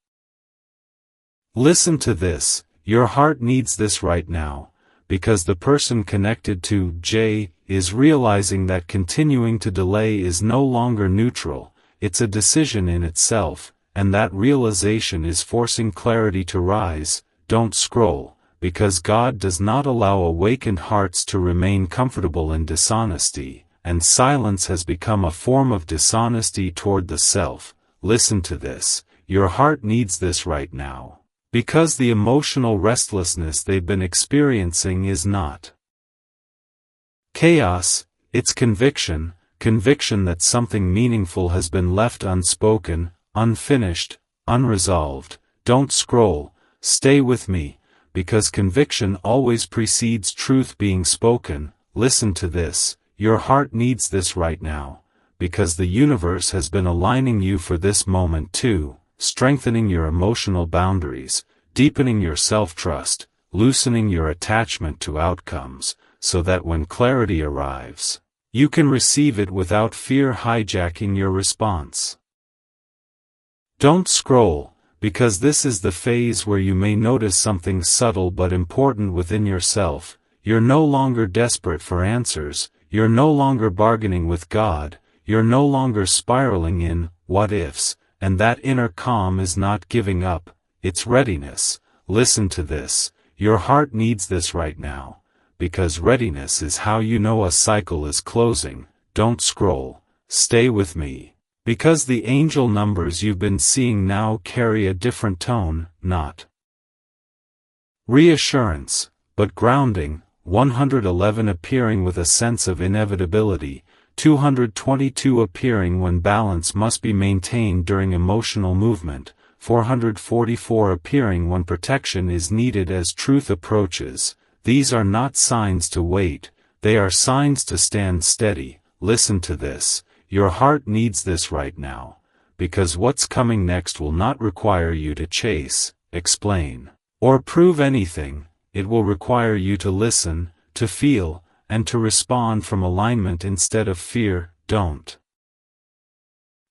Speaker 1: Listen to this, your heart needs this right now, because the person connected to J is realizing that continuing to delay is no longer neutral, it's a decision in itself, and that realization is forcing clarity to rise. Don't scroll, because God does not allow awakened hearts to remain comfortable in dishonesty, and silence has become a form of dishonesty toward the self. Listen to this, your heart needs this right now, because the emotional restlessness they've been experiencing is not chaos, it's conviction, conviction that something meaningful has been left unspoken, unfinished, unresolved. Don't scroll, stay with me, because conviction always precedes truth being spoken. Listen to this, your heart needs this right now, because the universe has been aligning you for this moment too, strengthening your emotional boundaries, deepening your self-trust, loosening your attachment to outcomes, so that when clarity arrives, you can receive it without fear hijacking your response. Don't scroll, because this is the phase where you may notice something subtle but important within yourself. You're no longer desperate for answers, you're no longer bargaining with God, you're no longer spiraling in what-ifs, and that inner calm is not giving up, it's readiness. Listen to this, your heart needs this right now, because readiness is how you know a cycle is closing. Don't scroll, stay with me. Because the angel numbers you've been seeing now carry a different tone, not reassurance, but grounding. 111 appearing with a sense of inevitability, 222 appearing when balance must be maintained during emotional movement, 444 appearing when protection is needed as truth approaches. These are not signs to wait, they are signs to stand steady. Listen to this, your heart needs this right now, because what's coming next will not require you to chase, explain, or prove anything. It will require you to listen, to feel, and to respond from alignment instead of fear. Don't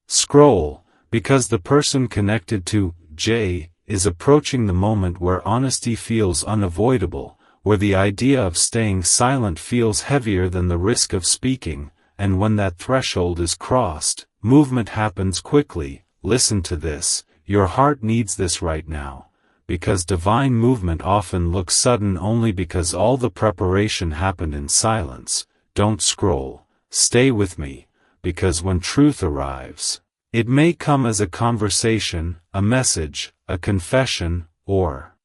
Speaker 1: scroll, because the person connected to J is approaching the moment where honesty feels unavoidable, where the idea of staying silent feels heavier than the risk of speaking, and when that threshold is crossed, movement happens quickly. Listen to this, your heart needs this right now. Because divine movement often looks sudden only because all the preparation happened in silence. Don't scroll, stay with me, because when truth arrives, it may come as a conversation, a message, a confession, or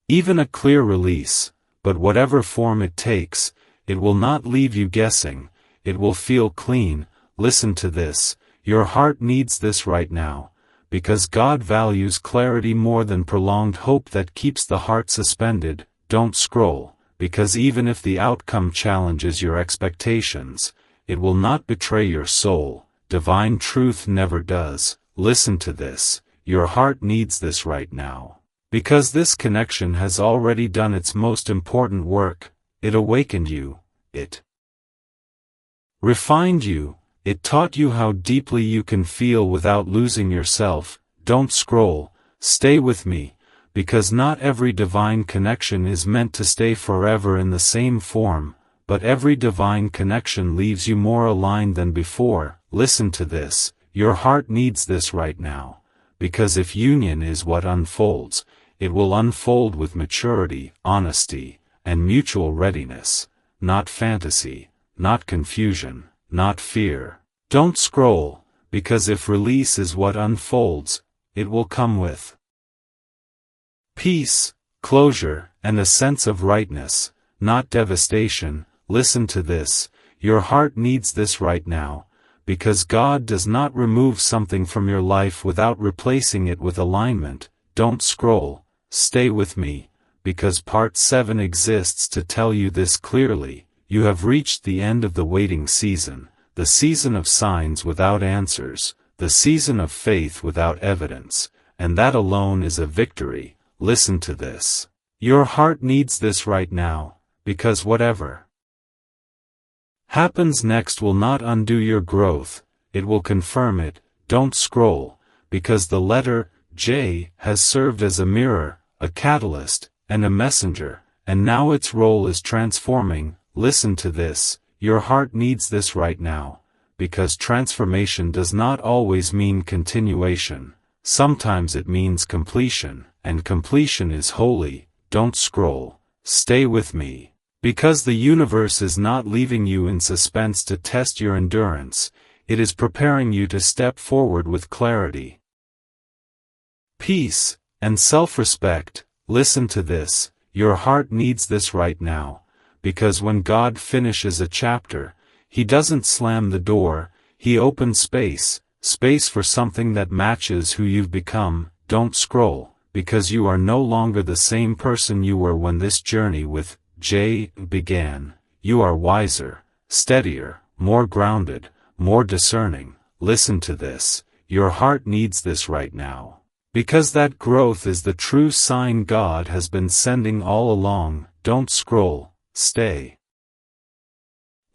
Speaker 1: even a clear release, but whatever form it takes, it will not leave you guessing, it will feel clean. Listen to this, your heart needs this right now. Because God values clarity more than prolonged hope that keeps the heart suspended. Don't scroll, because even if the outcome challenges your expectations, it will not betray your soul. Divine truth never does. Listen to this, your heart needs this right now. Because this connection has already done its most important work, it awakened you, it refined you, it taught you how deeply you can feel without losing yourself. Don't scroll, stay with me, because not every divine connection is meant to stay forever in the same form, but every divine connection leaves you more aligned than before. Listen to this, your heart needs this right now, because if union is what unfolds, it will unfold with maturity, honesty, and mutual readiness, not fantasy, not confusion, not fear. Don't scroll, because if release is what unfolds, it will come with peace, closure, and a sense of rightness, not devastation. Listen to this, your heart needs this right now, because God does not remove something from your life without replacing it with alignment. Don't scroll, stay with me, because part 7 exists to tell you this clearly. You have reached the end of the waiting season, the season of signs without answers, the season of faith without evidence, and that alone is a victory. Listen to this. Your heart needs this right now, because whatever happens next will not undo your growth, it will confirm it. Don't scroll, because the letter J has served as a mirror, a catalyst, and a messenger, and now its role is transforming. Listen to this, your heart needs this right now, because transformation does not always mean continuation, sometimes it means completion, and completion is holy. Don't scroll, stay with me, because the universe is not leaving you in suspense to test your endurance, it is preparing you to step forward with clarity, peace, and self-respect. Listen to this, your heart needs this right now. Because when God finishes a chapter, He doesn't slam the door, He opens space for something that matches who you've become. Don't scroll, because you are no longer the same person you were when this journey with J began. You are wiser, steadier, more grounded, more discerning. Listen to this, your heart needs this right now. Because that growth is the true sign God has been sending all along. Don't scroll. Stay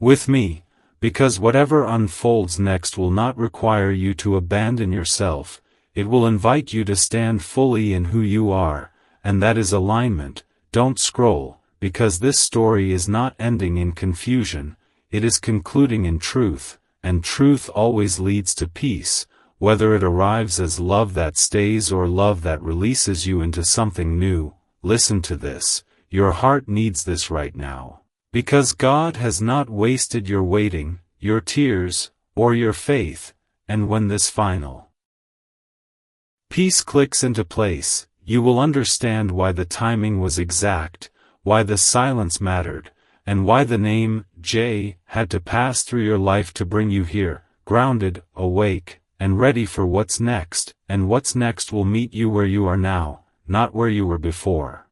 Speaker 1: with me, because whatever unfolds next will not require you to abandon yourself, it will invite you to stand fully in who you are, and that is alignment. Don't scroll, because this story is not ending in confusion, it is concluding in truth, and truth always leads to peace, whether it arrives as love that stays or love that releases you into something new. Listen to this, your heart needs this right now. Because God has not wasted your waiting, your tears, or your faith, and when this final peace clicks into place, you will understand why the timing was exact, why the silence mattered, and why the name, J, had to pass through your life to bring you here, grounded, awake, and ready for what's next, and what's next will meet you where you are now, not where you were before.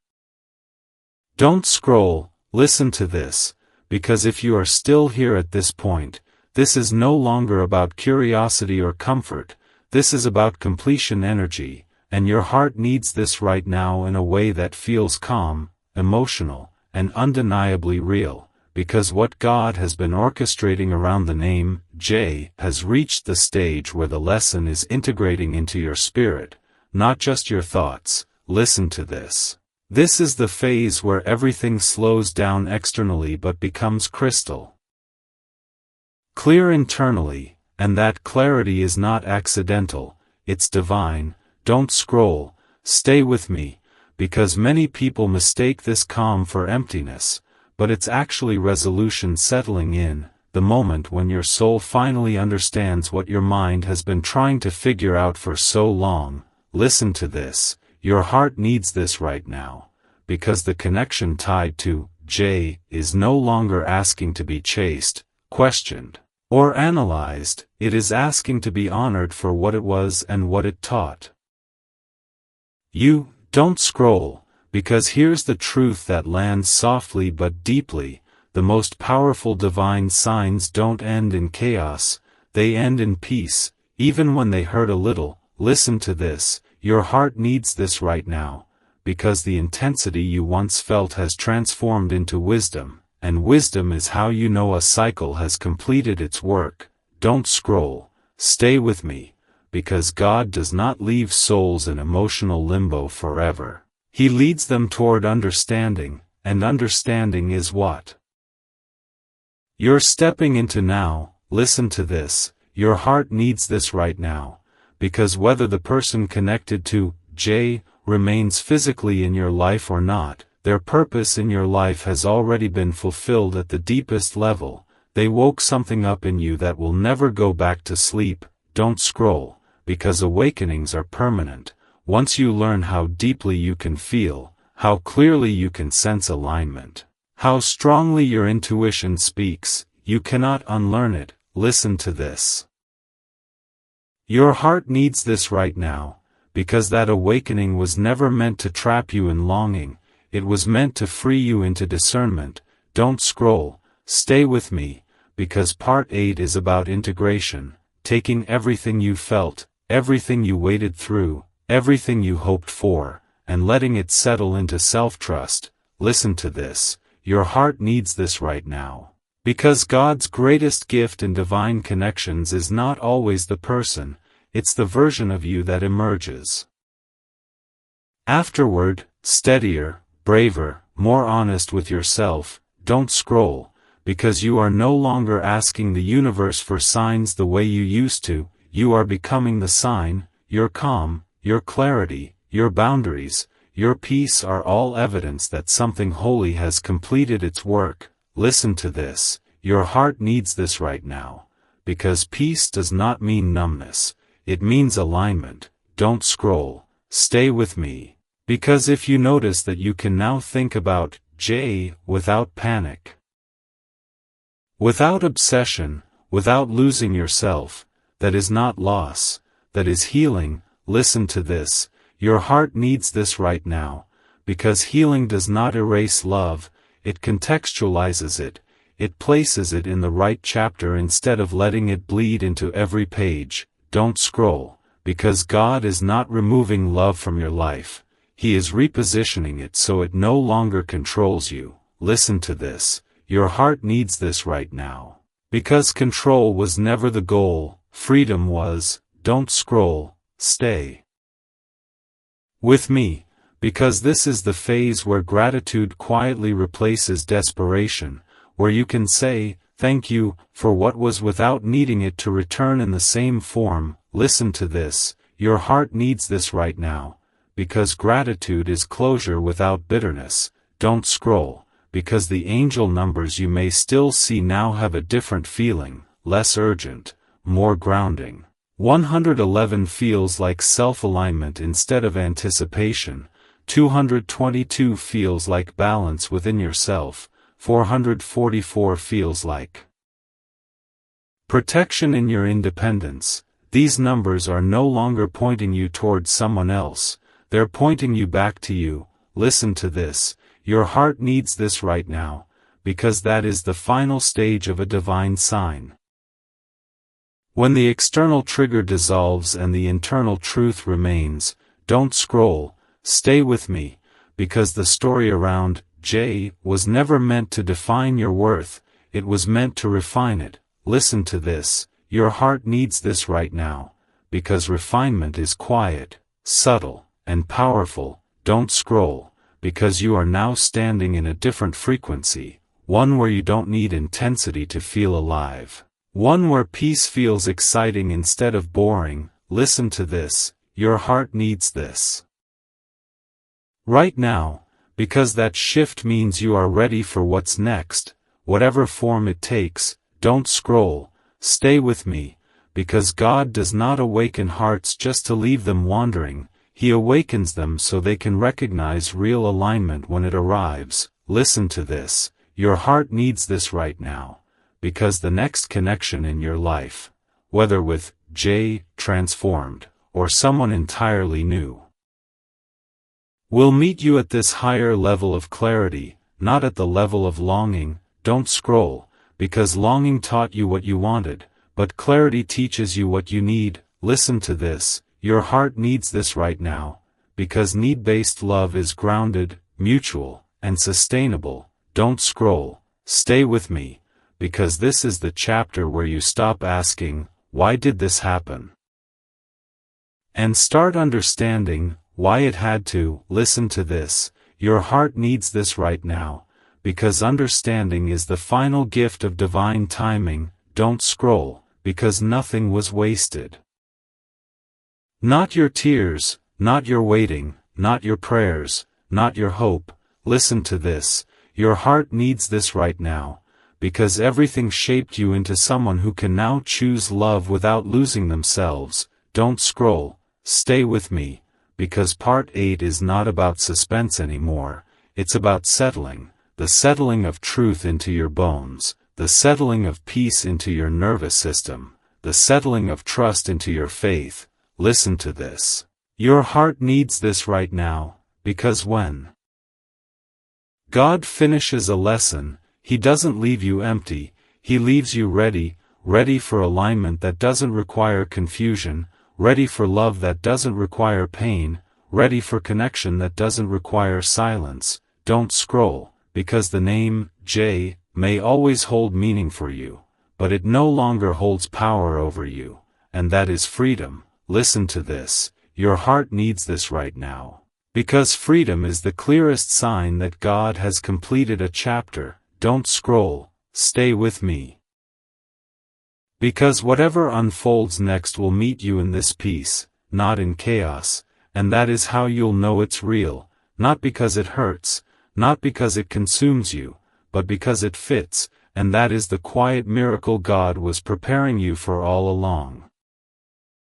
Speaker 1: Don't scroll, listen to this, because if you are still here at this point, this is no longer about curiosity or comfort, this is about completion energy, and your heart needs this right now in a way that feels calm, emotional, and undeniably real, because what God has been orchestrating around the name, J, has reached the stage where the lesson is integrating into your spirit, not just your thoughts. Listen to this. This is the phase where everything slows down externally but becomes crystal clear internally, and that clarity is not accidental, it's divine. Don't scroll, stay with me, because many people mistake this calm for emptiness, but it's actually resolution settling in, the moment when your soul finally understands what your mind has been trying to figure out for so long. Listen to this, your heart needs this right now, because the connection tied to J is no longer asking to be chased, questioned, or analyzed, it is asking to be honored for what it was and what it taught you. Don't scroll, because here's the truth that lands softly but deeply, the most powerful divine signs don't end in chaos, they end in peace, even when they hurt a little. Listen to this, your heart needs this right now, because the intensity you once felt has transformed into wisdom, and wisdom is how you know a cycle has completed its work. Don't scroll, stay with me, because God does not leave souls in emotional limbo forever. He leads them toward understanding, and understanding is what you're stepping into now. Listen to this, your heart needs this right now, because whether the person connected to J remains physically in your life or not, their purpose in your life has already been fulfilled at the deepest level. They woke something up in you that will never go back to sleep. Don't scroll, because awakenings are permanent. Once you learn how deeply you can feel, how clearly you can sense alignment, how strongly your intuition speaks, you cannot unlearn it. Listen to this. Your heart needs this right now, because that awakening was never meant to trap you in longing, it was meant to free you into discernment. Don't scroll, stay with me, because part 8 is about integration, taking everything you felt, everything you waited through, everything you hoped for, and letting it settle into self-trust. Listen to this, your heart needs this right now, because God's greatest gift in divine connections is not always the person, it's the version of you that emerges afterward, steadier, braver, more honest with yourself. Don't scroll, because you are no longer asking the universe for signs the way you used to, you are becoming the sign. Your calm, your clarity, your boundaries, your peace are all evidence that something holy has completed its work. Listen to this, your heart needs this right now, because peace does not mean numbness, it means alignment. Don't scroll, stay with me. Because if you notice that you can now think about J without panic, without obsession, without losing yourself, that is not loss, that is healing. Listen to this, your heart needs this right now, because healing does not erase love, it contextualizes it, it places it in the right chapter instead of letting it bleed into every page. Don't scroll, because God is not removing love from your life. He is repositioning it so it no longer controls you. Listen to this, your heart needs this right now, because control was never the goal, freedom was. Don't scroll, stay with me, Because this is the phase where gratitude quietly replaces desperation, where you can say, "Thank you," for what was without needing it to return in the same form. Listen to this, your heart needs this right now. Because gratitude is closure without bitterness. Don't scroll, because the angel numbers you may still see now have a different feeling, less urgent, more grounding. 111 feels like self-alignment instead of anticipation. 222 feels like balance within yourself. 444 feels like protection in your independence. These numbers are no longer pointing you towards someone else, they're pointing you back to you. Listen to this, your heart needs this right now, because that is the final stage of a divine sign. When the external trigger dissolves and the internal truth remains, don't scroll, stay with me, because the story around J was never meant to define your worth, it was meant to refine it. Listen to this, your heart needs this right now, because refinement is quiet, subtle, and powerful. Don't scroll, because you are now standing in a different frequency, one where you don't need intensity to feel alive. One where peace feels exciting instead of boring. Listen to this, your heart needs this right now, because that shift means you are ready for what's next, whatever form it takes. Don't scroll, stay with me, because God does not awaken hearts just to leave them wandering, He awakens them so they can recognize real alignment when it arrives. Listen to this, your heart needs this right now, because the next connection in your life, whether with J, transformed, or someone entirely new, will meet you at this higher level of clarity, not at the level of longing. Don't scroll, because longing taught you what you wanted, but clarity teaches you what you need. Listen to this, your heart needs this right now, because need-based love is grounded, mutual, and sustainable. Don't scroll, stay with me, because this is the chapter where you stop asking, "Why did this happen?" and start understanding why it had to. Listen to this, your heart needs this right now, because understanding is the final gift of divine timing. Don't scroll, because nothing was wasted. Not your tears, not your waiting, not your prayers, not your hope. Listen to this, your heart needs this right now, because everything shaped you into someone who can now choose love without losing themselves. Don't scroll, stay with me, because part 8 is not about suspense anymore, it's about settling, the settling of truth into your bones, the settling of peace into your nervous system, the settling of trust into your faith. Listen to this, your heart needs this right now, because when God finishes a lesson, He doesn't leave you empty, He leaves you ready, ready for alignment that doesn't require confusion, ready for love that doesn't require pain, ready for connection that doesn't require silence. Don't scroll, because the name J may always hold meaning for you, but it no longer holds power over you, and that is freedom. Listen to this, your heart needs this right now, because freedom is the clearest sign that God has completed a chapter. Don't scroll, stay with me, because whatever unfolds next will meet you in this peace, not in chaos, and that is how you'll know it's real, not because it hurts, not because it consumes you, but because it fits, and that is the quiet miracle God was preparing you for all along.